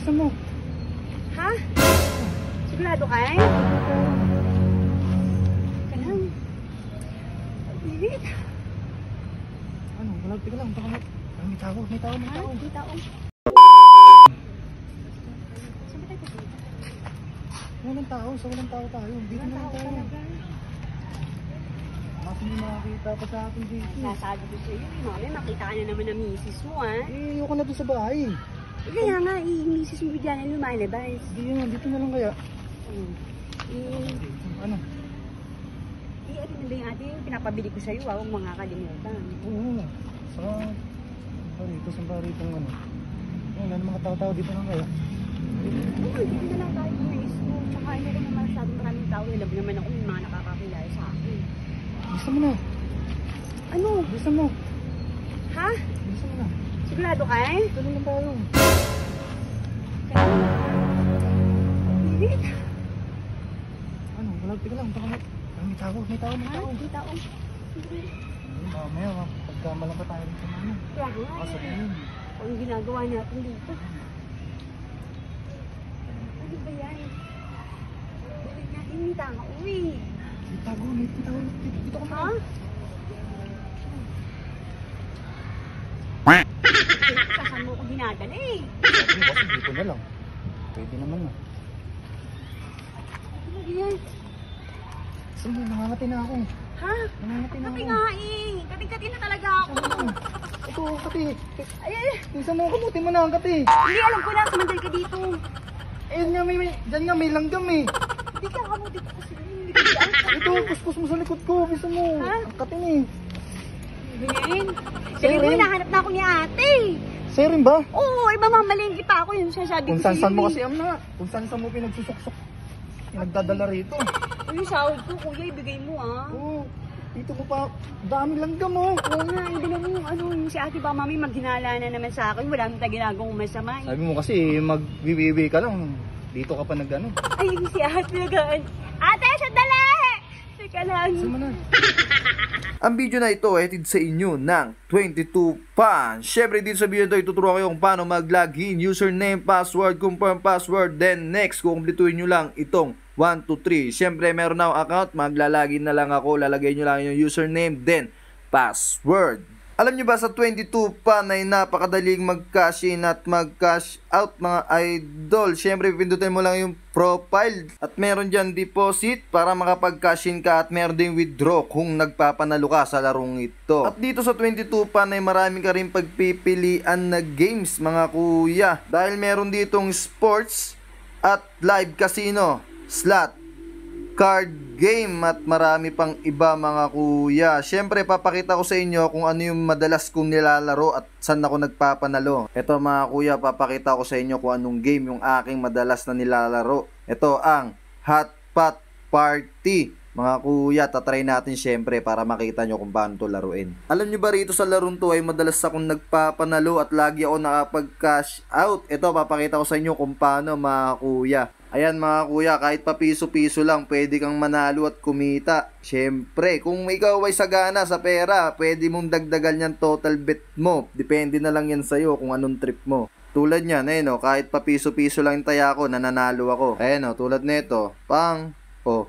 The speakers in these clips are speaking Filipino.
Bilisan mo. Ha? Sigurado ka eh? Ka lang. Bilit. Ano? Wala, teka lang. Baka may tao. May tao. Ha? May tao. Saan ba tayo pupunta? Walang tao. Sa walang tao tayo. Dito na lang tayo. Kasi may makakita pa sa atin dito. Sasabi ko sa'yo, mami, makita ka na naman ng misis mo, ha? Eh, ayoko na doon sa bahay. Kaya nga, misis mo bigyan na lumalabas. Hindi yan. Dito na lang kaya. Ano? Ano na ba yung ating pinapabili ko sa'yo, ha? Huwag mga kalimutan. Oo. Saan ba rito ang ano? Wala na mga tao-tao dito lang kaya. Oo, dito na lang tayo mismo. Tsaka ano rin naman masyadong maraming tao. Alam naman ako may mga nakakakilala sa akin. Bilisan mo na. Ano? Bilisan mo. Ha? Bilisan mo na. Sigurado ka eh? Dito na lang tayo. Bilit. Ano? Wala, teka lang. Baka may tao. May tao. May Ha? tao. May tao. Mamaya, pagkamala pa tayo rin sa mga. Kaya nga Kaso eh. yun. Ang ginagawa natin dito. Ano ba yan? Bilit na. May tao. Uy. May tago. May tao. Dito ka Ha? na. Saan mo ko ginagala eh? Sabi ko, dito na lang. Pwede naman na. Ano ba yan? Sige, nangangati na ako. Ha? Nangangati na Kati ako. nga eh. Kating-kati na talaga ako. Ito, kati. Ay, ay. Isa mo, kamutin mo na ang kati. Hindi, alam ko na. Sumandal ka dito. Ayun nga, dyan nga may langgam eh. Hindi ka kamutin ko kasi. Hindi ka dyan. Ito, kuskus mo sa likod ko. Bisa mo. Ha? Ang kating eh. Ganyan. Sabi mo, nahanap na ako ni ate. Sa'yo rin ba? Oo, iba mamalengke pa ako yung sasabi Kung ko saan mo eh. kasi na. Kung saan mo pinagsusuksok. Pinagdadala rito. Uy, sahod ko, kuya, ibigay mo ah. Oo. Dito mo pa. Dami langgam oh. Oo nga, ibigay mo yung ano, yung si ate ba, mami, maghinala na naman sa akin. Wala naman tayo ginagawang masama eh. Sabi mo kasi magbibibi ka lang. Dito ka pa nag-ano. Ay, si ate nagaan. Ate, sandali! Teka lang. Saan mo na? Ang video na ito ay hatid sa inyo ng 22 Pan. Syempre dito sa video ito ituturo ko kung paano mag-login, username, password, confirm password, then next kukumpletuhin nyo lang itong 1, 2, 3. Syempre meron na akong account, maglalagin na lang ako, lalagay nyo lang yung username, then password. Alam nyo ba sa 22 Pan ay napakadaling mag-cash in at mag-cash out mga idol. Syempre pindutin mo lang yung profile at meron dyan deposit para makapag-cash in ka at meron ding withdraw kung nagpapanalo ka sa larong ito. At dito sa 22 Pan ay marami ka rin pagpipilian na games mga kuya. Dahil meron ditong sports at live casino, slot, card game at marami pang iba mga kuya. Syempre papakita ko sa inyo kung ano yung madalas kong nilalaro at saan ako nagpapanalo. Ito mga kuya, papakita ko sa inyo kung anong game yung aking madalas na nilalaro. Ito ang Hot Pot Party. Mga kuya, tatry natin syempre para makita nyo kung paano to laruin. Alam nyo ba rito sa larong to ay madalas akong nagpapanalo at lagi ako nakapag-cash out. Ito, papakita ko sa inyo kung paano mga kuya. Ayan mga kuya, kahit pa piso-piso lang, pwede kang manalo at kumita. Syempre, kung ikaw ay sagana sa pera, pwede mong dagdagan yan total bet mo. Depende na lang yan sa'yo kung anong trip mo. Tulad niyan, ayun o, kahit pa piso-piso lang yung taya ko, nananalo ako. Ayan o, tulad nito, pang, o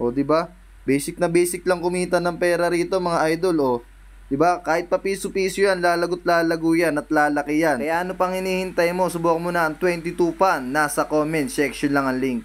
diba? Basic na basic lang kumita ng pera rito mga idol o. Diba? Kahit pa piso-piso yan, lalagot-lalago yan at lalaki yan. Kaya ano pang hinihintay mo? Subukan mo na ang 22 Pan. Nasa comment section lang ang link.